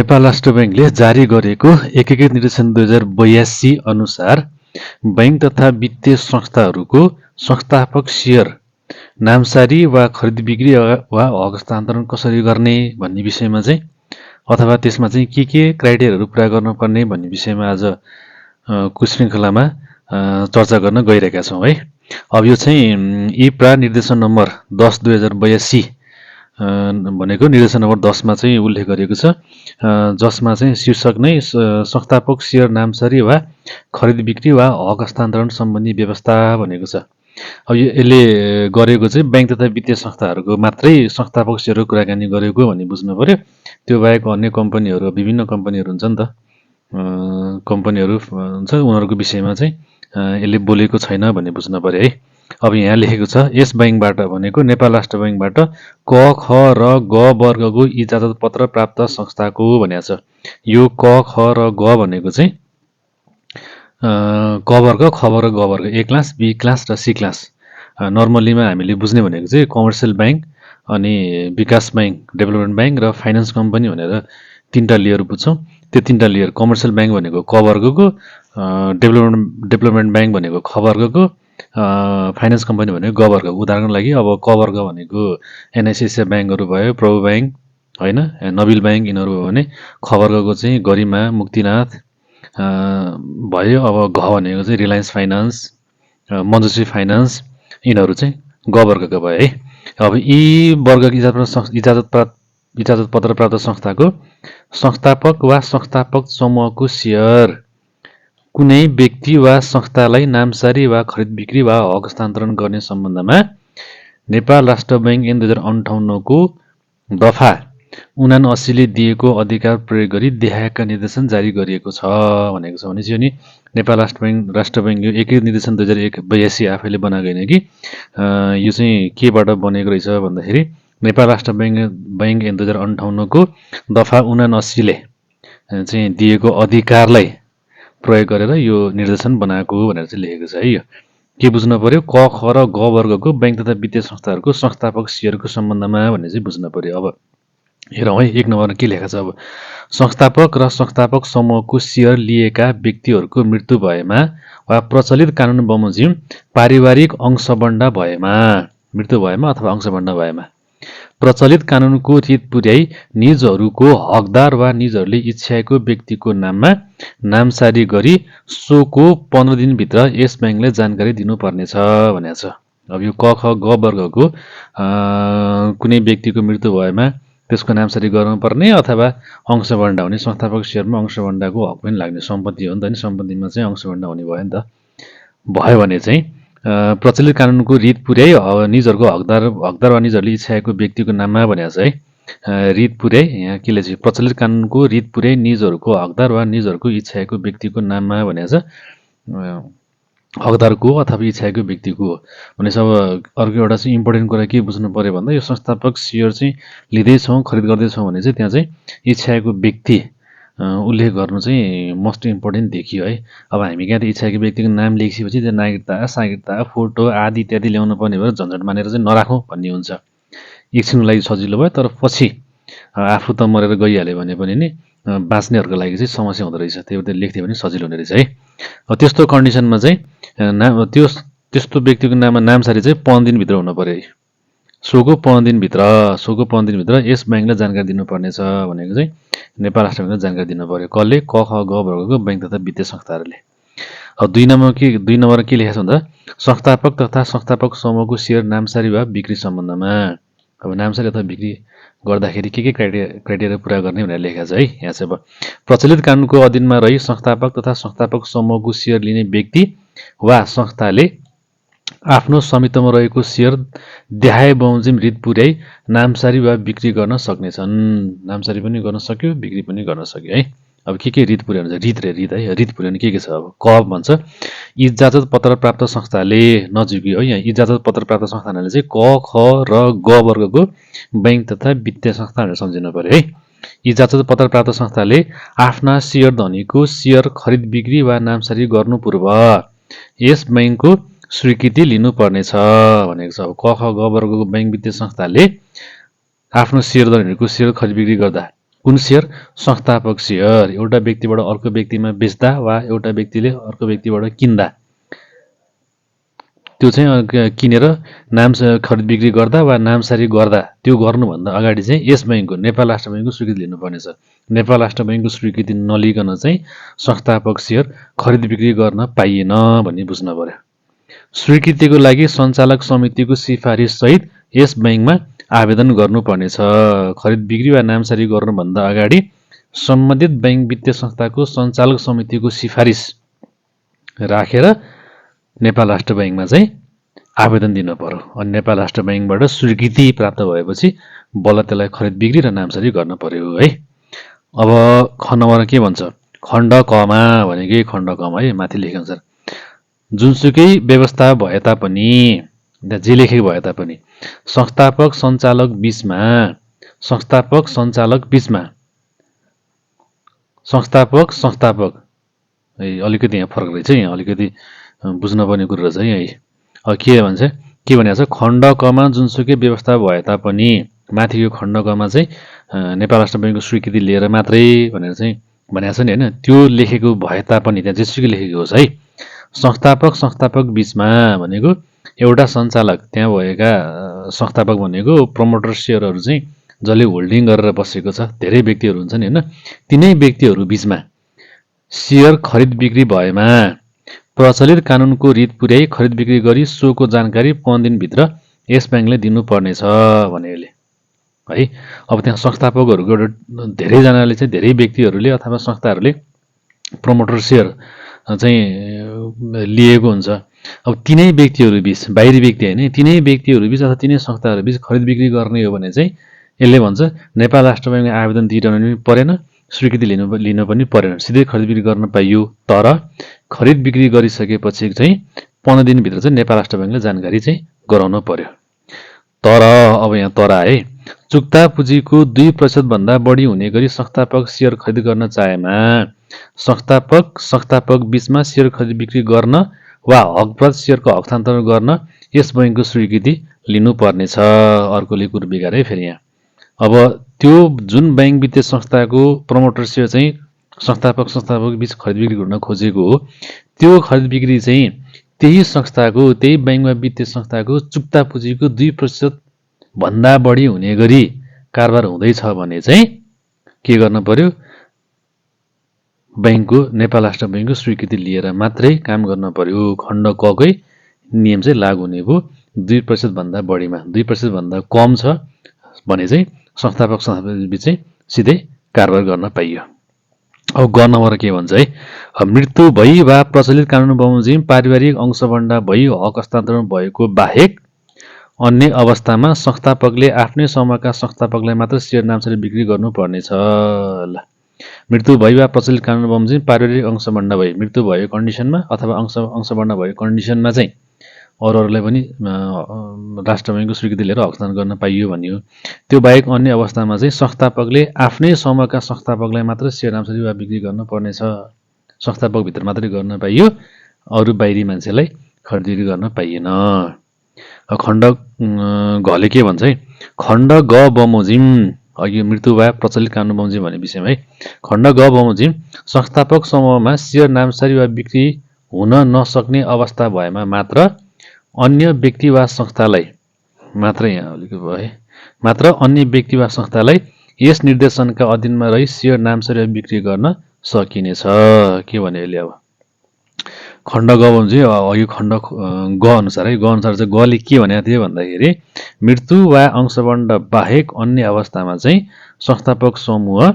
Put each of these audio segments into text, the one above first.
नेपाल राष्ट्र बैंकले जारी गरेको एकीकृत निर्देशन 2082 अनुसार बैंक तथा वित्तीय संस्थाहरूको संस्थापक शेयर नामसारी वा खरिद बिक्री वा हक हस्तान्तरण कसरी गर्ने भन्ने विषयमा चाहिँ अथवा त्यसमा चाहिँ के क्राइटेरियाहरू पुरा गर्नुपर्ने भन्ने विषयमा आज को श्रृङ्खलामा चर्चा गर्न गइरहेका छौँ है। अब यो चाहिँ इप्रा निर्देशन नम्बर 10/2082 भनेको निर्देशन नम्बर 10मा चाहिँ उल्लेख गरिएको छ, जसमा चाहिँ शीर्षक नै संस्थापक शेयर नामसारी वा खरिद बिक्री वा हक हस्तान्तरण सम्बन्धी व्यवस्था भनेको छ। अब यसले गरेको चाहिँ बैंक तथा वित्तीय संस्थाहरूको मात्रै संस्थापक शेयरको कुराकानी गरेको भन्ने बुझ्नु पर्यो। त्यो बाहेक अन्य कम्पनीहरू विभिन्न कम्पनीहरू हुन्छ नि त, कम्पनीहरू हुन्छ, उनीहरूको विषयमा चाहिँ यसले बोलेको छैन भन्ने बुझ्नु पर्यो है। अब यहाँ लेखेको छ यस बैंकबाट भनेको नेपाल राष्ट्र बैंकबाट क ख र ग वर्गको इजाजत पत्र प्राप्त संस्थाको भनेको छ। यो क ख र ग भनेको चाहिँ क वर्ग, ख वर्ग, ग वर्ग, ए क्लास, बी क्लास र सी क्लास। नर्मल्लीमा हामीले बुझ्ने भनेको चाहिँ कमर्सियल ब्याङ्क, अनि विकास ब्याङ्क, डेभलपमेन्ट ब्याङ्क र फाइनेन्स कम्पनी भनेर तीनटा लेयर बुझ्छौँ। त्यो तीनटा लेयर, कमर्सियल ब्याङ्क भनेको क वर्गको, डेभलपमेन्ट ब्याङ्क भनेको ख वर्गको, फाइनेन्स कम्पनी भनेको ग वर्ग। उदाहरणको लागि अब क वर्ग भनेको एनआइसिआइसिआई ब्याङ्कहरू भयो, प्रभु ब्याङ्क होइन, नबिल ब्याङ्क, यिनीहरू भयो भने ख वर्गको चाहिँ गरिमा, मुक्तिनाथ भयो। अब घ भनेको चाहिँ रिलायन्स फाइनान्स, मञ्जुश्री फाइनान्स, यिनीहरू चाहिँ ग वर्गका भयो है। अब यी वर्गको इजाजत पत्र प्राप्त संस्थाको संस्थापक वा संस्थापक समूहको शेयर कुनै व्यक्ति वा संस्थालाई नामसारी वा खरिद बिक्री वा हक हस्तान्तरण गर्ने सम्बन्धमा नेपाल राष्ट्र बैंक ऐन 2058 को दफा 79 ले दिएको अधिकार प्रयोग गरी देखाएका निर्देशन जारी गरिएको छ भनेको छ। भनेपछि यो नि नेपाल राष्ट्र बैंक यो एकीकृत निर्देशन 2082 आफैले बनाएको होइन कि, यो चाहिँ केबाट बनेको रहेछ भन्दाखेरि नेपाल राष्ट्र बैंक ऐन 2058 को दफा 79 ले चाहिँ दिएको अधिकारलाई प्रयोग गरेर यो निर्देशन बनाएको भनेर चाहिँ लेखेको छ है। यो के बुझ्नु पर्यो, क ख र ग वर्गको बैंक तथा वित्तीय संस्थाहरूको संस्थापक शेयरको सम्बन्धमा भन्ने चाहिँ बुझ्नु पर्यो। अब हेरौँ है, 1 नम्बरमा के लेखेको छ। अब संस्थापक र संस्थापक समूहको शेयर लिएका व्यक्तिहरूको मृत्यु भएमा वा प्रचलित कानुन बमोजिम पारिवारिक अंशबन्डा भएमा, मृत्यु भएमा अथवा अंशबन्डा भएमा प्रचलित कानुनको रित पुर्याई निजहरूको हकदार वा निजहरूले इच्छाएको व्यक्तिको नाममा नामसारी गरी सोको 15 दिनभित्र यस ब्याङ्कले जानकारी दिनुपर्नेछ भनेको छ। अब यो क ख ग वर्गको कुनै व्यक्तिको मृत्यु भएमा त्यसको नामसारी गर्नुपर्ने अथवा अंशबन्डा हुने, संस्थापक शेयरमा अंशबन्डाको हक पनि लाग्ने, सम्पत्ति हो नि त, नि सम्पत्तिमा चाहिँ अंशबन्डा हुने भयो नि त। भयो भने चाहिँ प्रचलित कानुनको रित पुर्याई निजहरूको हकदार वा निजहरूले इच्छाएको व्यक्तिको नाममा भनेको छ है। रित पुर्याई, यहाँ के लेख्छ, प्रचलित कानुनको रित पुर्याई निजहरूको हकदार वा निजहरूको इच्छाएको व्यक्तिको नाममा भनेको छ। हकदारको अथवा इच्छाएको व्यक्तिको भनेपछि अब अर्को एउटा चाहिँ इम्पोर्टेन्ट कुरा के बुझ्नु पर्यो भन्दा यो संस्थापक शेयर चाहिँ लिँदैछौँ, खरिद गर्दैछौँ भने चाहिँ त्यहाँ चाहिँ इच्छाएको व्यक्ति उल्लेख गर्नु चाहिँ मोस्ट इम्पोर्टेन्ट देखियो है। अब हामी कहाँ त इच्छाएको व्यक्तिको नाम लेखिसकेपछि त्यो नागरिकता, सागरिकता, फोटो आदि इत्यादि ल्याउनु पर्ने भएर झन्झट मानेर चाहिँ नराखौँ भन्ने हुन्छ। एकछिनको लागि सजिलो भयो, तर पछि आफू त मरेर गइहाल्यो भने पनि नि बाँच्नेहरूको लागि चाहिँ समस्या हुँदो रहेछ। त्यही भएर लेख्थ्यो भने सजिलो हुने रहेछ है। त्यस्तो कन्डिसनमा चाहिँ त्यस्तो व्यक्तिको नाममा नामसारी चाहिँ 15 दिनभित्र हुनु पर्यो है। सोको 15 दिनभित्र यस ब्याङ्कले जानकारी दिनुपर्नेछ भनेको चाहिँ नेपाल राष्ट्र ब्याङ्कले जानकारी दिनु पर्यो। कसले? क ख ग वर्गको बैंक तथा वित्तीय संस्थाहरूले। अब 2 नम्बर के लेखेको छ भन्दा संस्थापक तथा संस्थापक समूहको शेयर नामसारी वा बिक्री सम्बन्धमा। अब नामसारी अथवा बिक्री गर्दाखेरि के क्राइटेरिया पुरा गर्ने भनेर लेखेको छ है। यहाँ चाहिँ अब प्रचलित कानुनको अधीनमा रही संस्थापक तथा संस्थापक समूहको शेयर लिने व्यक्ति वा संस्थाले आफ्नो स्वामित्वमा रहेको शेयर देखाए बमोजिम रित पुर्याई नामसारी वा बिक्री गर्न सक्नेछन्। नामसारी पनि गर्न सक्यो, बिक्री पनि गर्न सक्यो है। अब के रित पुर्याउनु छ, रित है। रित पुर्याउनु के छ, अब क भन्छ इजाजत पत्र प्राप्त संस्थाले, नजिकै हो यहाँ, इजाजत पत्र प्राप्त संस्थाले चाहिँ क ख र ग वर्गको बैंक तथा वित्तीय संस्था भनेर सम्झिनु पर्यो है। इजाजत पत्र प्राप्त संस्थाले आफ्ना शेयर धनीको शेयर खरिद बिक्री वा नामसारी गर्नु पूर्व यस बैंकको स्वीकृति लिनुपर्नेछ भनेको छ। अब क ख ग वर्गको बैंक वित्तीय संस्थाले आफ्नो शेयर धनीहरूको शेयर खरिद बिक्री गर्दा कुन सेयर? संस्थापक सेयर। एउटा व्यक्तिबाट अर्को व्यक्तिमा बेच्दा वा एउटा व्यक्तिले अर्को व्यक्तिबाट किन्दा त्यो चाहिँ किनेर खरिद बिक्री गर्दा वा नामसारी गर्दा त्यो गर्नुभन्दा अगाडि चाहिँ यस बैङ्कको नेपाल राष्ट्र बैङ्कको स्वीकृति लिनुपर्नेछ। नेपाल राष्ट्र बैङ्कको स्वीकृति नलिकन चाहिँ संस्थापक सेयर खरिद बिक्री गर्न पाइएन भन्ने बुझ्न पर्यो। स्वीकृतिको लागि सञ्चालक समितिको सिफारिस सहित यस बैङ्कमा आवेदन गर्नुपर्नेछ। खरिद बिक्री वा नामसारी गर्नुभन्दा अगाडि सम्बन्धित बैङ्क वित्तीय संस्थाको सञ्चालक समितिको सिफारिस राखेर नेपाल राष्ट्र बैङ्कमा चाहिँ आवेदन दिनु पर्यो। अनि नेपाल राष्ट्र बैङ्कबाट स्वीकृति प्राप्त भएपछि बल्ल त्यसलाई खरिद बिक्री र नामसारी गर्न पर्यो है। अब ख नम्बर के भन्छ? खण्ड कमा भनेकै खण्ड कमा है, माथि लेखेअनुसार जुनसुकै व्यवस्था भए तापनि, त्यहाँ जे लेखेको भए तापनि संस्थापक सञ्चालक बीचमा संस्थापक अलिकति यहाँ फरक रहेछ। यहाँ अलिकति बुझ्नुपर्ने कुरो रहेछ है। अब के भन्छ? के भनेको छ? खण्ड कमा जुनसुकै व्यवस्था भए तापनि, माथिको खण्ड कमा चाहिँ नेपाल राष्ट्र बैङ्कको स्वीकृति लिएर मात्रै भनेर चाहिँ भनेको छ नि होइन। त्यो लेखेको भए तापनि त्यहाँ जेसुकै लेखेको होस् है। संस्थापक बीचमा भनेको एउटा सञ्चालक, त्यहाँ भएका संस्थापक भनेको प्रमोटर सेयरहरू चाहिँ जसले होल्डिङ गरेर बसेको छ, धेरै व्यक्तिहरू हुन्छन् होइन। तिनै व्यक्तिहरू बीचमा सेयर खरिद बिक्री भएमा प्रचलित कानुनको रित पुर्याई खरिद बिक्री गरी सोको जानकारी 5 दिनभित्र यस ब्याङ्कले दिनुपर्नेछ भनेले है। अब त्यहाँ संस्थापकहरूको एउटा धेरैजनाले चाहिँ, धेरै व्यक्तिहरूले अथवा संस्थाहरूले प्रमोटर सेयर चाहिँ लिएको हुन्छ। अब तिनै व्यक्तिहरू बीच, बाहिरी व्यक्ति होइन, तिनै व्यक्तिहरू बीच अथवा तिनै संस्थाहरू बीच खरिद बिक्री गर्ने हो भने चाहिँ यसले भन्छ नेपाल राष्ट्र बैङ्कले आवेदन दिइरहनु पनि परेन, स्वीकृति लिन पनि परेन, सिधै खरिद बिक्री गर्न पाइयो। तर खरिद बिक्री गरिसकेपछि चाहिँ 15 दिनभित्र चाहिँ नेपाल राष्ट्र बैङ्कले जानकारी चाहिँ गराउनु पर्यो। तर अब यहाँ तर है, चुक्ता पुँजीको 2% भन्दा बढी हुने गरी संस्थापक सेयर खरिद गर्न चाहेमा संस्थापक बीचमा सेयर खरिद बिक्री गर्न वा हकप्रद सेयरको हस्तान्तरण गर्न यस बैङ्कको स्वीकृति लिनुपर्नेछ। अर्कोले कुरो बिगारे फेरि यहाँ। अब त्यो जुन बैङ्क वित्तीय संस्थाको प्रमोटर सेयर चाहिँ संस्थापक बीच खरिद बिक्री गर्न खोजेको हो, त्यो खरिद बिक्री चाहिँ त्यही संस्थाको, त्यही बैङ्क वा वित्तीय संस्थाको चुक्ता पुँजीको 2% भन्दा बढी हुने गरी कारोबार हुँदैछ भने चाहिँ के गर्न पर्यो? बैङ्कको, नेपाल राष्ट्र बैङ्कको स्वीकृति लिएर मात्रै काम गर्न पर्यो। खण्ड ककै नियम चाहिँ लागू हुने भयो। 2% भन्दा बढीमा, 2% भन्दा कम छ भने चाहिँ संस्थापक बीच चाहिँ सिधै कारोबार गर्न पाइयो। अब ग नम्बर के भन्छ है? मृत्यु भई वा प्रचलित कानुन बमोजिम पारिवारिक अंशभण्डा भई हक हस्तान्तरण भएको बाहेक अन्य अवस्थामा संस्थापकले आफ्नै समूहका संस्थापकलाई मात्र सेयर नामसारी बिक्री गर्नुपर्नेछ। ल, मृत्यु भई वा प्रचलित कानुन बमोजिम पारिवारिक अंशभण्डा भई, मृत्यु भएको कन्डिसनमा अथवा अंशभण्डा भएको कन्डिसनमा चाहिँ अरूहरूलाई पनि राष्ट्र बैङ्कको स्वीकृति लिएर हस्तान्तरण गर्न पाइयो भनियो। त्यो बाहेक अन्य अवस्थामा चाहिँ संस्थापकले आफ्नै समूहका संस्थापकलाई मात्र सेयर नामसारी वा बिक्री गर्नुपर्नेछ। संस्थापकभित्र मात्रै गर्न पाइयो, अरू बाहिरी मान्छेलाई खरिद बिक्री गर्न पाइएन। खण्ड घले के भन्छ है? खण्ड ग बमोजिम, अघि मृत्यु वा प्रचलित कानुन बमोजिम भन्ने विषयमा है। खण्ड ग बमोजिम संस्थापक समूहमा सेयर नामसारी वा बिक्री हुन नसक्ने अवस्था भएमा मात्र अन्य व्यक्ति वा संस्थालाई मात्र, यहाँ अलिकति भयो है, मात्र अन्य व्यक्ति वा संस्थालाई यस निर्देशनका अधीनमा रही सेयर नामसारी वा बिक्री गर्न सकिनेछ। के भने यसले? अब खण्ड ग बमोजिम अघि खण्ड ग अनुसार है, ग अनुसार चाहिँ गले के भनेको थियो भन्दाखेरि मृत्यु वा अंशभण्ड बाहेक अन्य अवस्थामा चाहिँ संस्थापक समूह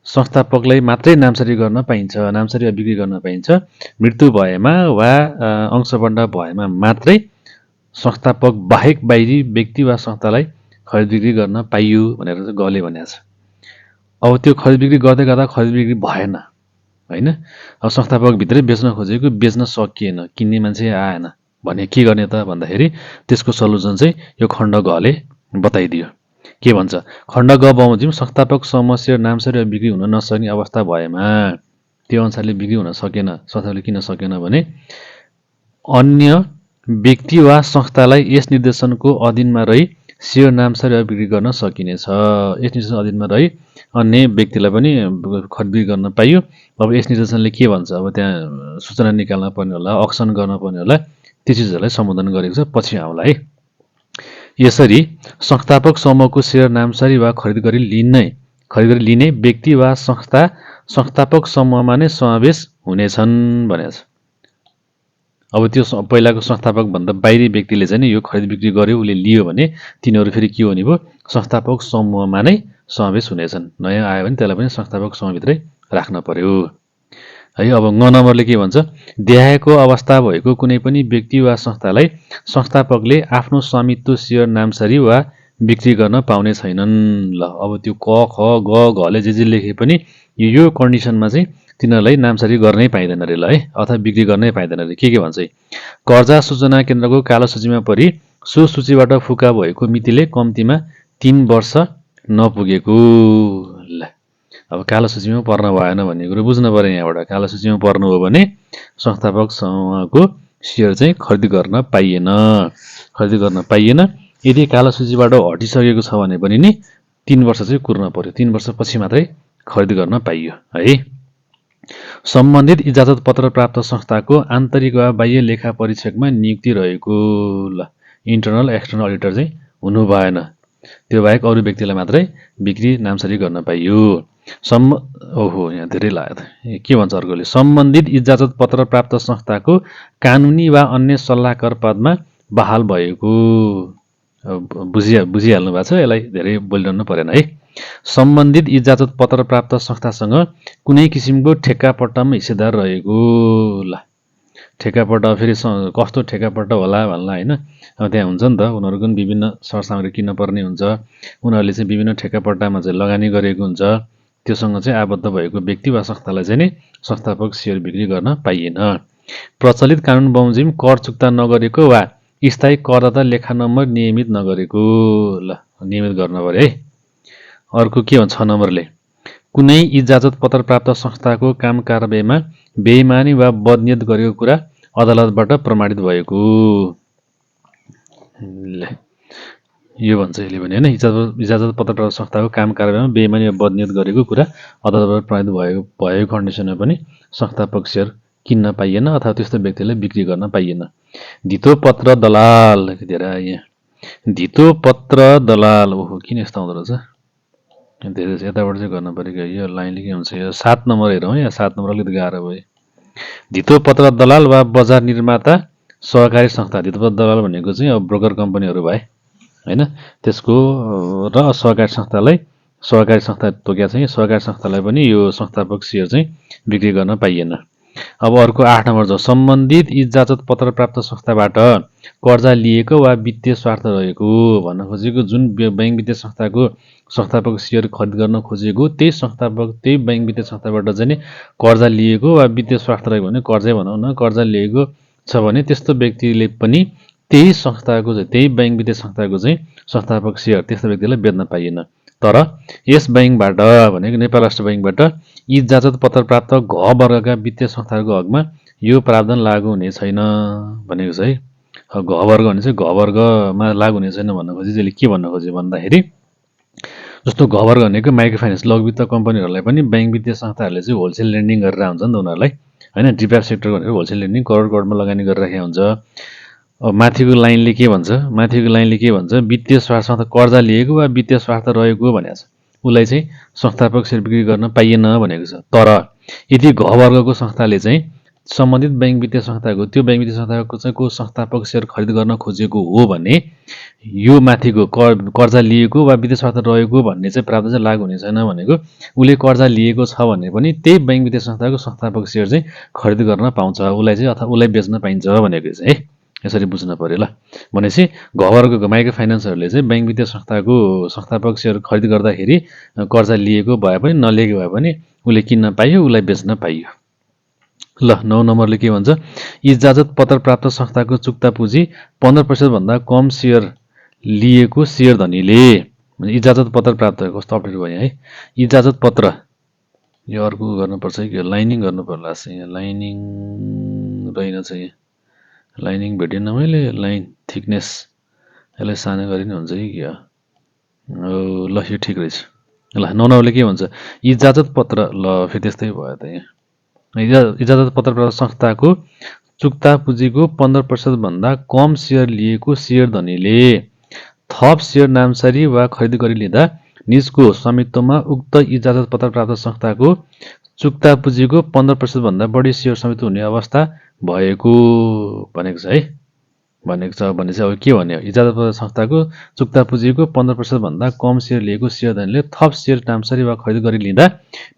संस्थापकलाई मात्रै नामसारी गर्न पाइन्छ, नामसारी वा बिक्री गर्न पाइन्छ। मृत्यु भएमा वा अंशभण्ड भएमा मात्रै संस्थापक बाहेक बाहिरी व्यक्ति वा संस्थालाई खरिद बिक्री गर्न पाइयो भनेर चाहिँ गले भनेको छ। अब त्यो खरिद बिक्री गर्दै गर्दा खरिद बिक्री भएन होइन, अब संस्थापकभित्रै बेच्न खोजेको बेच्न सकिएन, किन्ने मान्छे आएन भने के गर्ने त भन्दाखेरि त्यसको सल्युसन चाहिँ यो खण्ड गले बताइदियो। के भन्छ? खण्ड ग बमोजिम संस्थापक समूह सेयर नामसारी वा बिक्री हुन नसक्ने अवस्था भएमा, त्यो अनुसारले बिक्री हुन सकेन, संस्थाले किन सकेन भने अन्य व्यक्ति वा संस्थालाई यस निर्देशनको अधीनमा रही सेयर नामसारी वा बिक्री गर्न सकिनेछ। यस निर्देशनको अधीनमा रही अन्य व्यक्तिलाई पनि खरिद बिक्री गर्न पाइयो। अब यस निर्देशनले के भन्छ, अब त्यहाँ सूचना निकाल्न पर्ने होला, अक्सन गर्न पर्ने होला, ती चिजहरूलाई सम्बोधन गरेको छ, पछि आउँला है। यसरी संस्थापक समूहको सेयर नामसारी वा खरिद गरी लिने व्यक्ति वा संस्था संस्थापक समूहमा नै समावेश हुनेछन् भनेको छ। अब त्यो पहिलाको संस्थापक भन्दा बाहिरी व्यक्तिले चाहिँ नि यो खरिद बिक्री गर्यो, उसले लियो भने तिनीहरू फेरि के हुने भयो, संस्थापक समूहमा नै समावेश हुनेछन्। नयाँ आयो भने त्यसलाई पनि संस्थापक समूहभित्रै राख्न पर्यो है। अब ग नम्बरले के भन्छ, देखाएको अवस्था भएको कुनै पनि व्यक्ति वा संस्थालाई संस्थापकले आफ्नो स्वामित्व सेयर नामसारी वा बिक्री गर्न पाउने छैनन्। ल अब त्यो क ख ग घले जे लेखे पनि यो कन्डिसनमा चाहिँ तिनीहरूलाई नामसारी गर्नै पाइँदैन रे ल है, अथवा बिक्री गर्नै पाइँदैन रे। के भन्छ, कर्जा सूचना केन्द्रको कालो सूचीमा परि सो सूचीबाट फुका भएको मितिले कम्तीमा 3 वर्ष नपुगेको। ल अब कालो सूचीमा पर्न भएन भन्ने कुरो बुझ्नु पर्यो। यहाँबाट कालो सूचीमा पर्नु हो भने संस्थापक समूहको सेयर चाहिँ खरिद गर्न पाइएन। यदि कालो सूचीबाट हटिसकेको छ भने पनि नि 3 वर्ष चाहिँ कुर्न पर्यो, 3 वर्षपछि मात्रै खरिद गर्न पाइयो है। सम्बन्धित इजाजत पत्र प्राप्त संस्थाको आन्तरिक वा बाह्य लेखा परीक्षकमा नियुक्ति रहेको। ल इन्टर्नल एक्सटर्नल अडिटर चाहिँ हुनु भएन, त्यो बाहेक अरू व्यक्तिलाई मात्रै बिक्री नामसारी गर्न पाइयो। ओहो यहाँ धेरै लाग्यो। के भन्छ अर्कोले, सम्बन्धित इजाजत पत्र प्राप्त संस्थाको कानुनी वा अन्य सल्लाहकार पदमा बहाल भएको। बुझिहाल्नु भएको छ, यसलाई धेरै बोलिरहनु परेन है। सम्बन्धित इजाजत पत्र प्राप्त संस्थासँग कुनै किसिमको ठेक्कापट्टामा हिस्सेदार रहेको। ल ठेक्कापट्टा फेरि कस्तो ठेक्कापट्टा होला भन्ला होइन, अब त्यहाँ हुन्छ नि त, उनीहरूको पनि विभिन्न सरसामग्री किन्न पर्ने हुन्छ, उनीहरूले चाहिँ विभिन्न ठेक्कापट्टामा चाहिँ लगानी गरेको हुन्छ, त्योसँग चाहिँ आबद्ध भएको व्यक्ति वा संस्थालाई चाहिँ नि संस्थापक सेयर बिक्री गर्न पाइएन। प्रचलित कानुन बमोजिम कर चुक्ता नगरेको वा स्थायी करदाता लेखा नम्बर नियमित नगरेको। ल नियमित गर्न पर्यो है। अर्को के भन्छ 6 नम्बरले, कुनै इजाजत पत्र प्राप्त संस्थाको काम कारबाहीमा बेइमानी वा बदनियत गरेको कुरा अदालतबाट प्रमाणित भएको। यो भन्छ यसले भने होइन, इजाजत पत्र प्राप्त संस्थाको काम कारबाहीमा बेइमानी वा बदनियत गरेको कुरा अदालतबाट प्रमाणित भएको कन्डिसनमा पनि संस्थापक सेयर किन्न पाइएन अथवा त्यस्तो व्यक्तिलाई बिक्री गर्न पाइएन। धितोपत्र दलाल धितोपत्र दलाल, ओहो किन यस्तो आउँदो रहेछ, धेरै यताबाट चाहिँ गर्न पऱ्यो। यो लाइनले के हुन्छ, यो 7 नम्बर हेरौँ है, 7 नम्बर अलिकति गाह्रो भयो। धितोपत्र दलाल वा बजार निर्माता सहकारी संस्था। धितोपत्र दलाल भनेको चाहिँ अब ब्रोकर कम्पनीहरू भए होइन, त्यसको र सहकारी संस्था तोक्या चाहिँ सहकारी संस्थालाई पनि यो संस्थापक सेयर चाहिँ बिक्री गर्न पाइएन। अब अर्को 8 नम्बर जो सम्बन्धित इजाजत पत्र प्राप्त संस्थाबाट कर्जा लिएको वा वित्तीय स्वार्थ रहेको भन्न खोजेको। जुन बैंक वित्तीय संस्थाको संस्थापक सेयर खरिद गर्न खोजेको त्यही बैंक वित्तीय संस्थाबाट चाहिँ कर्जा लिएको वा वित्तीय स्वार्थ रहेको भने, कर्जै भनौँ न, कर्जा लिएको छ भने त्यस्तो व्यक्तिले पनि त्यही बैंक वित्तीय संस्थाको चाहिँ संस्थापक सेयर त्यस्तो व्यक्तिलाई बेच्न पाइएन। तर यस बैंकबाट भनेको नेपाल राष्ट्र बैंकबाट इजाजत पत्र प्राप्त घ वर्गका वित्तीय संस्थाहरूको हकमा यो प्रावधान लागू हुने छैन भनेको छ है। घ वर्ग भने चाहिँ घ वर्गमा लागू हुने छैन भन्न खोजे। त्यसले के भन्न खोज्यो भन्दाखेरि, जस्तो घ वर्ग भनेको माइक्रो फाइनेन्स लघु वित्त कम्पनीहरूलाई पनि बैंक वित्तीय संस्थाहरूले चाहिँ होलसेल लेन्डिङ गरेर हुन्छ नि त उनीहरूलाई होइन। डिप्राइभ सेक्टर भनेको होलसेल लेन्डिङ करोड करोडमा लगानी गरिराखेको हुन्छ। अब माथिको लाइनले के भन्छ, वित्तीय स्वार्थ कर्जा लिएको वा वित्तीय स्वार्थ रहेको भनेको छ, उसलाई चाहिँ संस्थापक सेयर बिक्री गर्न पाइएन भनेको छ। तर यदि घ वर्गको संस्थाले चाहिँ सम्बन्धित बैंक वित्तीय संस्थाको त्यो बैंक वित्तीय संस्थाको चाहिँ को संस्थापक सेयर खरिद गर्न खोजेको हो भने यो माथिको कर्जा लिएको वा वित्तीय स्वार्थ रहेको भन्ने चाहिँ प्रावधान चाहिँ लागू हुने छैन भनेको। उसले कर्जा लिएको छ भने पनि त्यही बैंक वित्तीय संस्थाको संस्थापक सेयर चाहिँ खरिद गर्न पाउँछ, उसलाई चाहिँ अथवा उसलाई बेच्न पाइन्छ भनेको चाहिँ है। यसरी बुझ्न पर्यो। ल भनेपछि घ वर्गको माइक्रो फाइनेन्सहरूले चाहिँ बैंक वित्तीय संस्थाको संस्थापक सेयर खरिद गर्दाखेरि कर्जा लिएको भए पनि नलिएको भए पनि उसले किन्न पाइयो, उसलाई बेच्न पाइयो। ल 9 नम्बरले के भन्छ, इजाजत पत्र प्राप्त संस्थाको चुक्ता पुँजी 15% भन्दा कम सेयर लिएको सेयर धनीले। इजाजत पत्र प्राप्त, कस्तो अप्ठ्यारो भयो है। इजाजत पत्र यो अर्को गर्नुपर्छ कि लाइनिङ गर्नु पर्ला चाहिँ, यहाँ लाइनिङ रहेनछ, यहाँ लाइनिङ भेटेन मैले, लाइन थिकनेस यसलाई सानो गरी नै हुन्छ कि क्या। ल यो ठिक रहेछ। ल 9 के भन्छ इजाजत पत्र ल फेरि त्यस्तै भयो त यहाँ इजाजत पत्र प्राप्त संस्थाको चुक्ता पुँजीको 15% भन्दा कम सेयर लिएको सेयर धनीले थप सेयर नामसारी वा खरिद गरी लिँदा निजको स्वामित्वमा उक्त इजाजत पत्र प्राप्त संस्थाको चुक्ता पुँजीको 15% भन्दा बढी सेयर स्वामित्व हुने अवस्था भएको भनेको छ है भनेपछि अब के भन्यो इजाजत पत्र संस्थाको चुक्ता पुँजीको 15% भन्दा कम सेयर लिएको सेयर धनीले थप सेयर नामसारी वा खरिद गरी लिँदा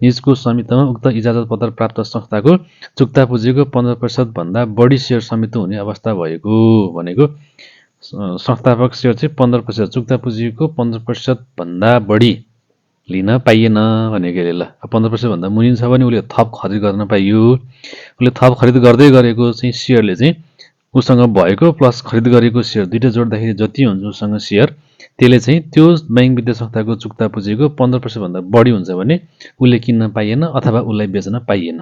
निजको स्वामित्वमा उक्त इजाजत पत्र प्राप्त संस्थाको चुक्ता पुँजीको 15% भन्दा बढी सेयर स्वामित्व हुने अवस्था भएको भनेको संस्थापक सेयर चाहिँ 15% चुक्ता पुँजीको 15% भन्दा बढी लिन पाइएन भनेको अरे ल 15% भन्दा मुनि छ भने उसले थप खरिद गर्न पाइयो उसले थप खरिद गर्दै गरेको चाहिँ सेयरले चाहिँ उसँग भएको प्लस खरिद गरेको सेयर दुईटा जोड्दाखेरि जति हुन्छ उसँग सेयर त्यसले चाहिँ त्यो बैंक वित्तीय संस्थाको चुक्ता पुँजीको 15% भन्दा बढी हुन्छ भने उसले किन्न पाइएन अथवा उसलाई बेच्न पाइएन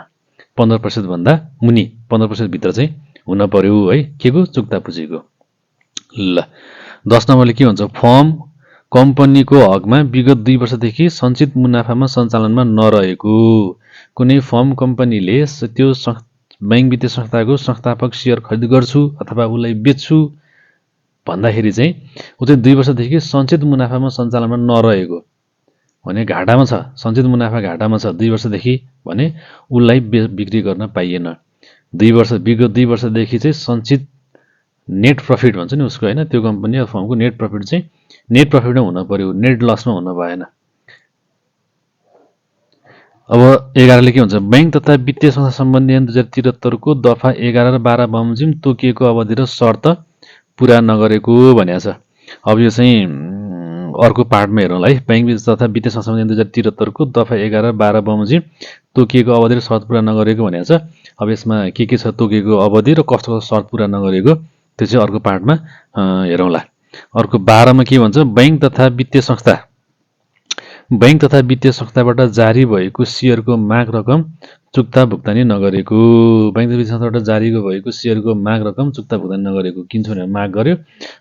15% भन्दा मुनि 15% भित्र चाहिँ हुन पर्यो है के को चुक्ता पुँजीको ल 10 नम्बरले के भन्छ फर्म कम्पनीको हकमा विगत 2 वर्षदेखि सञ्चित मुनाफामा सञ्चालनमा नरहेको कुनै फर्म कम्पनीले त्यो बैंक वित्तीय संस्थाको संस्थापक सेयर खरिद गर्छु अथवा उसलाई बेच्छु भन्दाखेरि चाहिँ ऊ चाहिँ 2 वर्षदेखि सञ्चित मुनाफामा सञ्चालनमा नरहेको भने घाटामा छ सञ्चित मुनाफा घाटामा छ 2 वर्षदेखि भने उसलाई बिक्री गर्न पाइएन विगत 2 वर्षदेखि चाहिँ सञ्चित नेट प्रफिट भन्छ नि उसको होइन त्यो कम्पनी अथवा फर्मको नेट प्रफिट चाहिँ नेट प्रफिटमा हुन पर्यो नेट लसमा हुन भएन अब 11ले के भन्छ बैंक तथा वित्तीय संस्था सम्बन्धी ऐन 2073 को दफा 11 र 12 बमोजिम तोकिएको अवधि र शर्त पुरा नगरेको भनेको छ अब यो चाहिँ अर्को पार्टमा हेरौँला है बैंक तथा वित्तीय संस्था सम्बन्धी ऐन 2073 को दफा 11 र 12 बमोजिम तोकिएको अवधि र शर्त पुरा नगरेको भनेको छ अब यसमा के छ तोकिएको अवधि र कस्तो शर्त पुरा नगरेको त्यो चाहिँ अर्को पार्टमा हेरौँला अर्को 12 मा के भन्छ बैंक तथा वित्तीय संस्थाबाट जारी भएको सेयरको माग रकम चुक्ता भुक्तानी नगरेको बैंक तथा वित्तीय संस्थाबाट जारी भएको सेयरको माग रकम चुक्ता भुक्तानी नगरेको किन्छु भनेर माग गर्यो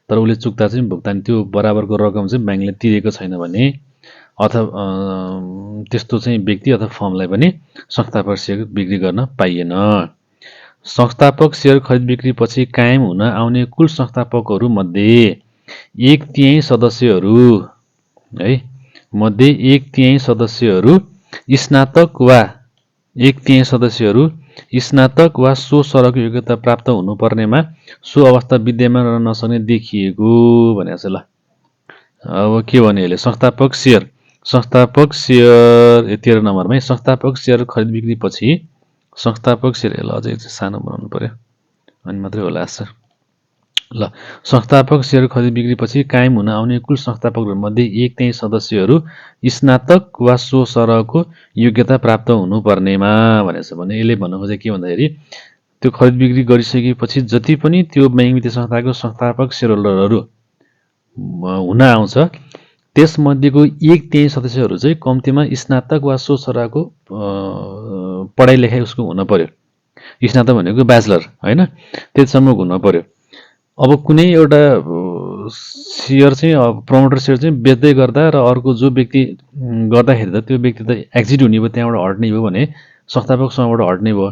तर उसले चुक्ता चाहिँ भुक्तानी त्यो बराबरको रकम चाहिँ बैंकले तिरेको छैन भने अथवा त्यस्तो चाहिँ व्यक्ति अथवा फर्मलाई पनि संस्थापक सेयर बिक्री गर्न पाइएन संस्थापक सेयर खरिद बिक्री पछि कायम हुन आउने कुल संस्थापकहरू मध्ये 1/3 सदस्यहरू है मध्ये 1/3 सदस्यहरू स्नातक वा सो सरको योग्यता प्राप्त हुनुपर्नेमा सो अवस्था विद्यमान रहन नसक्ने देखिएको भनेको छ ल अब के भने यसले संस्थापक सेयर 13 नम्बरमै संस्थापक सेयर खरिद बिक्री पछि संस्थापक सेयर यसलाई अझै सानो बनाउनु पर्यो अनि मात्रै होला सर ल संस्थापक सेयर खरिद बिक्री पछि कायम हुन आउने कुल संस्थापकहरूमध्ये 1/3 सदस्यहरू स्नातक वा सो सरहको योग्यता प्राप्त हुनुपर्नेमा भनेछ भने यसले भन्नु खोजेको के भन्दाखेरि त्यो खरिद बिक्री गरिसकेपछि जति पनि त्यो बैंक वित्तीय संस्थाको संस्थापक सेयरहोल्डरहरू हुन आउँछ त्यसमध्येको 1/3 सदस्यहरू चाहिँ कम्तीमा स्नातक वा सो सरहको पढाइ लेखाइ उसको हुन पर्यो स्नातक भनेको ब्याचलर होइन त्यतिसम्म हुन पर्यो अब कुनै एउटा सेयर चाहिँ प्रमोटर सेयर चाहिँ बेच्दै गर्दा र अर्को जो व्यक्ति गर्दाखेरि त त्यो व्यक्ति त एक्जिट हुने भयो त्यहाँबाट हट्ने भयो भने संस्थापकसँगबाट हट्ने भयो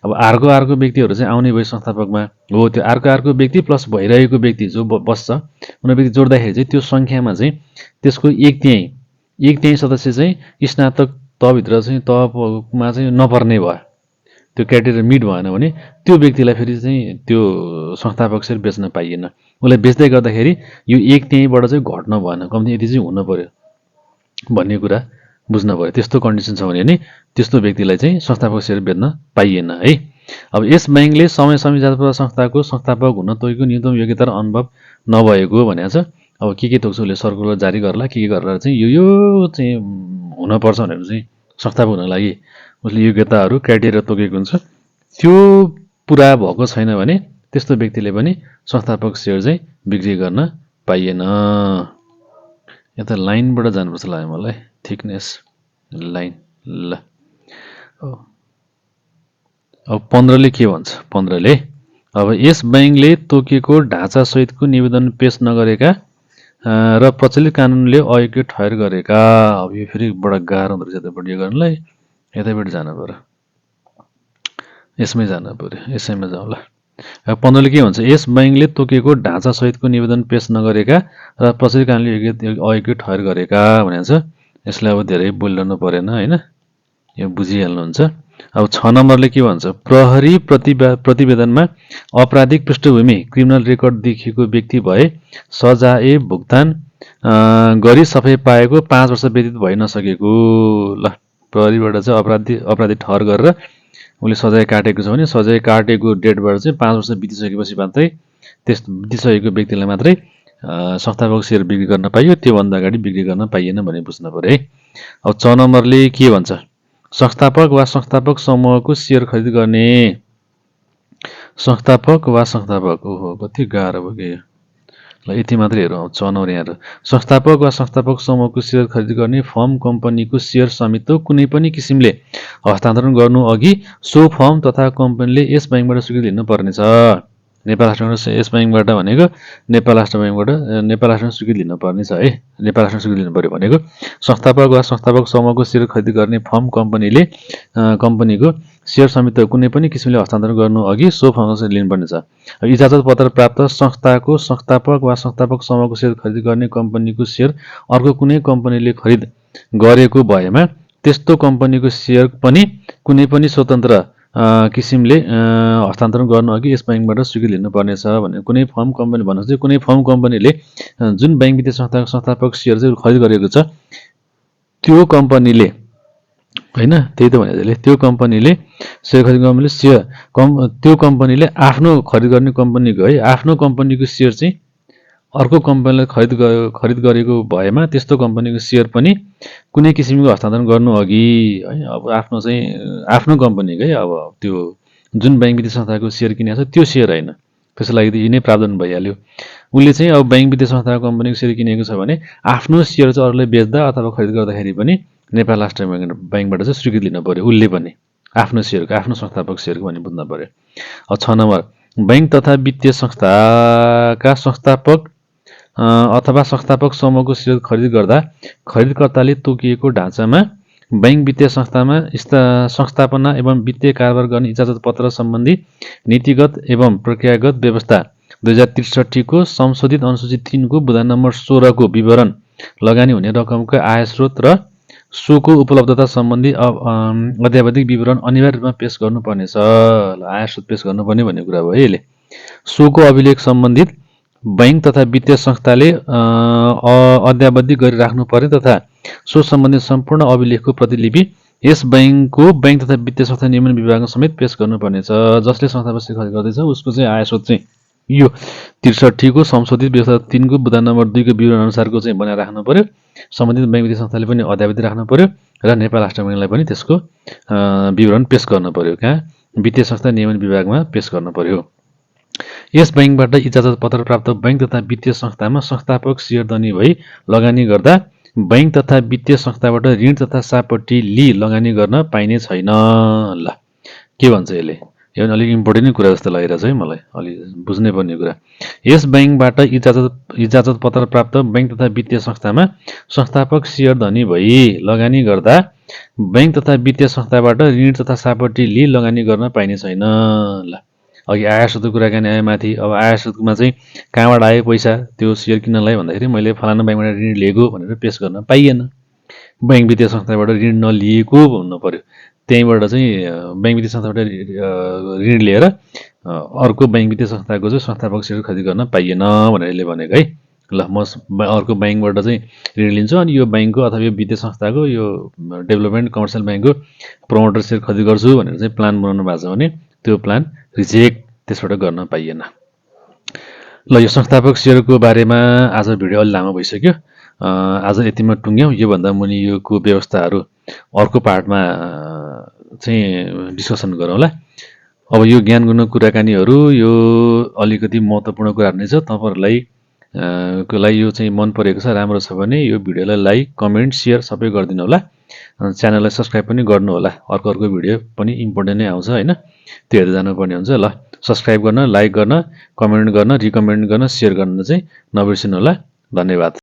अब अर्को व्यक्तिहरू चाहिँ आउने भयो संस्थापकमा हो त्यो अर्को व्यक्ति प्लस भइरहेको व्यक्ति जो बस्छ उनीहरू व्यक्ति जोड्दाखेरि चाहिँ त्यो सङ्ख्यामा चाहिँ त्यसको 1/3 सदस्य चाहिँ स्नातक तहभित्र चाहिँ तहमा चाहिँ नपर्ने भयो त्यो क्राइटेरिया मिट भएन भने त्यो व्यक्तिलाई फेरि चाहिँ त्यो संस्थापक सेयर बेच्न पाइएन उसलाई बेच्दै गर्दाखेरि यो 1/3बाट चाहिँ घट्न भएन कम्ती यति चाहिँ हुन पर्यो भन्ने कुरा बुझ्न पर्यो त्यस्तो कन्डिसन छ भने नि त्यस्तो व्यक्तिलाई चाहिँ संस्थापक सेयर बेच्न पाइएन है अब यस बैंकले समय इजाजतप्राप्त संस्थाको संस्थापक हुन तोकेको न्यूनतम योग्यता र अनुभव नभएको भनेको छ अब के तोक्छ उसले सर्कुलर जारी गर्ला के गरेर चाहिँ यो चाहिँ हुनपर्छ भनेर चाहिँ संस्थापक हुन लागि उसले योग्यताहरू क्राइटेरिया तोकेको हुन्छ त्यो पुरा भएको छैन भने त्यस्तो व्यक्तिले पनि संस्थापक सेयर चाहिँ बिक्री गर्न पाइएन यता लाइनबाट जानुपर्छ लाग्यो मलाई थिकनेस लाइन ल अब 15ले के भन्छ 15ले अब यस बैंकले तोकेको ढाँचा सहितको निवेदन पेश नगरेका र प्रचलित कानुनले अयोग्य ठहर गरेका। अब यो फेरि बडा गाह्रो हुँदो रहेछ यतापट्टि गर्नलाई, यतैपट्टि जानु पर्यो, यसमै जानु पर्यो, यसैमा जाउँ ल। 15 ले के भन्छ, यस बैंकले तोकेको ढाँचा सहितको निवेदन पेश नगरेका र प्रचलित कानुनले अयोग्य ठहर गरेका भनेको छ। यसलाई अब धेरै बोलिरहनु परेन हैन, यो बुझिहाल्नुहुन्छ। अब 6 नम्बरले के भन्छ, प्रहरी प्रतिवेदनमा आपराधिक पृष्ठभूमि क्रिमिनल रेकर्ड देखिएको व्यक्ति भए सजाय भुक्तान गरी सफाई पाएको 5 वर्ष व्यतीत भइ नसकेको। ल, प्रहरीबाट चाहिँ अपराधी ठहर गरेर उसले सजाय काटेको छ भने सजाय काटेको डेटबाट चाहिँ 5 वर्ष बितिसकेपछि मात्रै बितिसकेको व्यक्तिलाई मात्रै संस्थापक सेयर बिक्री गर्न पाइयो, त्योभन्दा अगाडि बिक्री गर्न पाइएन भने बुझ्नु पर्यो है। अब 6 नम्बरले के भन्छ, संस्थापक वा संस्थापक समूहको सेयर खरिद गर्ने। संस्थापक वा संस्थापक, ओहो कति गाह्रो भयो के। ल यति मात्रै हेरौँ। 6 नम्बर यहाँ संस्थापक वा संस्थापक समूहको सेयर खरिद गर्ने फर्म कम्पनीको सेयर स्वामित्व कुनै पनि किसिमले हस्तान्तरण गर्नु अघि सो फर्म तथा कम्पनीले यस बैंकबाट स्वीकृति लिनु पर्नेछ। नेपाल राष्ट्र यस बैंकबाट भनेको नेपाल राष्ट्र बैंकबाट स्वीकृति लिनु पर्नेछ है। नेपाल राष्ट्र स्वीकृति लिनु पर्यो भनेको संस्थापक वा संस्थापक समूहको सेयर खरिद गर्ने फर्म कम्पनीले कम्पनीको सेयर स्वामित्व कुनै पनि किसिमले हस्तान्तरण गर्नु अघि सो फर्मको लिनुपर्नेछ। इजाजत पत्र प्राप्त संस्थाको संस्थापक वा संस्थापक समूहको सेयर खरिद गर्ने कम्पनीको सेयर अर्को कुनै कम्पनीले खरिद गरेको भएमा त्यस्तो कम्पनीको सेयर पनि कुनै पनि स्वतन्त्र किसिमले हस्तान्तरण गर्नु अघि यस बैंकबाट स्वीकृति लिनुपर्नेछ भने कुनै फर्म कम्पनी भन्नु चाहिँ कुनै फर्म कम्पनीले जुन बैंक वित्तीय संस्थाको संस्थापक सेयर चाहिँ खरिद गरेको छ त्यो कम्पनीले हैन, त्यही त भने त्यो कम्पनीले सेयर खरिद कम्पनीले त्यो कम्पनीले आफ्नो खरिद गर्ने कम्पनीको है आफ्नो कम्पनीको सेयर चाहिँ अर्को कम्पनीले खरिद गरेको भएमा त्यस्तो कम्पनीको सेयर पनि कुनै किसिमको हस्तान्तरण गर्नु अघि है अब आफ्नो कम्पनीको है अब त्यो जुन बैंक वित्तीय संस्थाको सेयर किनेको छ त्यो सेयर हैन, त्यसको लागि त यिनै प्रावधान भइहाल्यो। उसले चाहिँ अब बैंक वित्तीय संस्थाको कम्पनीको सेयर किनेको छ भने आफ्नो सेयर चाहिँ अरूले बेच्दा अथवा खरिद गर्दाखेरि पनि नेपाल राष्ट्र बैंकबाट चाहिँ स्वीकृति लिनु पर्यो उसले पनि आफ्नो सेयरको आफ्नो संस्थापक सेयरको भन्ने बुझ्नु पर्यो। अब 6 नम्बर बैंक तथा वित्तीय संस्थाका संस्थापक अथवा संस्थापक समूहको सेयर खरिद गर्दा खरिदकर्ताले तोकिएको ढाँचामा बैंक वित्तीय संस्थामा संस्थापना एवं वित्तीय कारोबार गर्ने इजाजत पत्र सम्बन्धी नीतिगत एवं प्रक्रियागत व्यवस्था 2063 को संशोधित अनुसूची 3 को बुँदा नम्बर 16 को विवरण लगानी हुने रकमको आय स्रोत र सोको उपलब्धता सम्बन्धी अध्यावधिक विवरण अनिवार्य रूपमा पेश गर्नुपर्नेछ। आय स्रोत पेश गर्नुपर्ने भन्ने कुरा भयो यसले। सोको अभिलेख सम्बन्धित बैंक तथा वित्तीय संस्थाले अध्यावधि गरी राख्नु पर्ने तथा सो सम्बन्धित सम्पूर्ण अभिलेखको प्रतिलिपि यस बैंकको बैंक तथा वित्तीय संस्था नियमन विभागमा समेत पेश गर्नुपर्नेछ। जसले संस्थापक सेयर खरिद गर्दैछ उसको चाहिँ आय स्रोत चाहिँ यो 63 को संशोधित व्यवस्था 3 को बुँदा नम्बर 2 को विवरण अनुसारको चाहिँ बनाएर राख्नु पर्यो। सम्बन्धित बैंक वित्तीय संस्थाले पनि अध्यावधि राख्नु पर्यो र नेपाल राष्ट्र बैंकलाई पनि त्यसको विवरण पेश गर्नु पर्यो। कहाँ? वित्तीय संस्था नियमन विभागमा पेश गर्नु पर्यो। यस बैंकबाट इजाजत पत्र प्राप्त बैंक तथा वित्तीय संस्थामा संस्थापक सेयर धनी भई लगानी गर्दा बैंक तथा वित्तीय संस्थाबाट ऋण तथा सापट्टी लिई लगानी गर्न पाइने छैन। ल के भन्छ यसले? यो अलिक इम्पोर्टेन्ट कुरा जस्तो लागिरहेछ है मलाई, अलि बुझ्नै पर्ने कुरा। यस बैंकबाट इजाजत पत्र प्राप्त बैंक तथा वित्तीय संस्थामा संस्थापक सेयर धनी भई लगानी गर्दा बैंक तथा वित्तीय संस्थाबाट ऋण तथा सापट्टी लिई लगानी गर्न पाइने छैन। ल अघि आय स्रोतको कुराकानी आयो माथि। अब आय स्रोतमा चाहिँ कहाँबाट आयो पैसा त्यो सेयर किन्नलाई भन्दाखेरि मैले फलाना बैंकबाट ऋण लिएको भनेर पेश गर्न पाइएन। बैंक वित्तीय संस्थाबाट ऋण नलिएको भन्नु पर्यो। त्यहीँबाट चाहिँ बैंक वित्तीय संस्थाबाट ऋण लिएर अर्को बैंक वित्तीय संस्थाको चाहिँ संस्थापक सेयर खरिद गर्न पाइएन भनेर यसले भनेको है। ल म अर्को बैंकबाट चाहिँ ऋण लिन्छु अनि यो बैंकको अथवा यो वित्तीय संस्थाको यो डेभलपमेन्ट कमर्सियल बैंकको प्रमोटर सेयर खरिद गर्छु भनेर चाहिँ प्लान बनाउनु भएको छ भने त्यो प्लान रिजेक्ट, त्यसबाट गर्न पाइएन। ल यो संस्थापक सेयरको बारेमा आज भिडियो अलि लामो भइसक्यो। आज यतिमा टुङ्ग्यौँ। योभन्दा मुनि योको व्यवस्थाहरू अर्को पार्टमा चाहिँ डिस्कसन गरौँला। अब यो ज्ञान गुण कुराकानीहरू यो अलिकति महत्त्वपूर्ण कुराहरू नै छ। तपाईँहरूलाई को लागि यो चाहिँ मन परेको छ, राम्रो छ भने यो भिडियोलाई लाइक कमेन्ट सेयर सबै गरिदिनु होला। च्यानललाई सब्सक्राइब पनि गर्नु होला। अर्को भिडियो पनि इम्पोर्टेन्ट नै आउँछ हैन, त्यो हेर्दै जानुपर्ने हुन्छ। ल सब्सक्राइब गर्न, लाइक गर्न, कमेन्ट गर्न, रिकमेन्ड गर्न, सेयर गर्न चाहिँ नबिर्सिनु होला। धन्यवाद।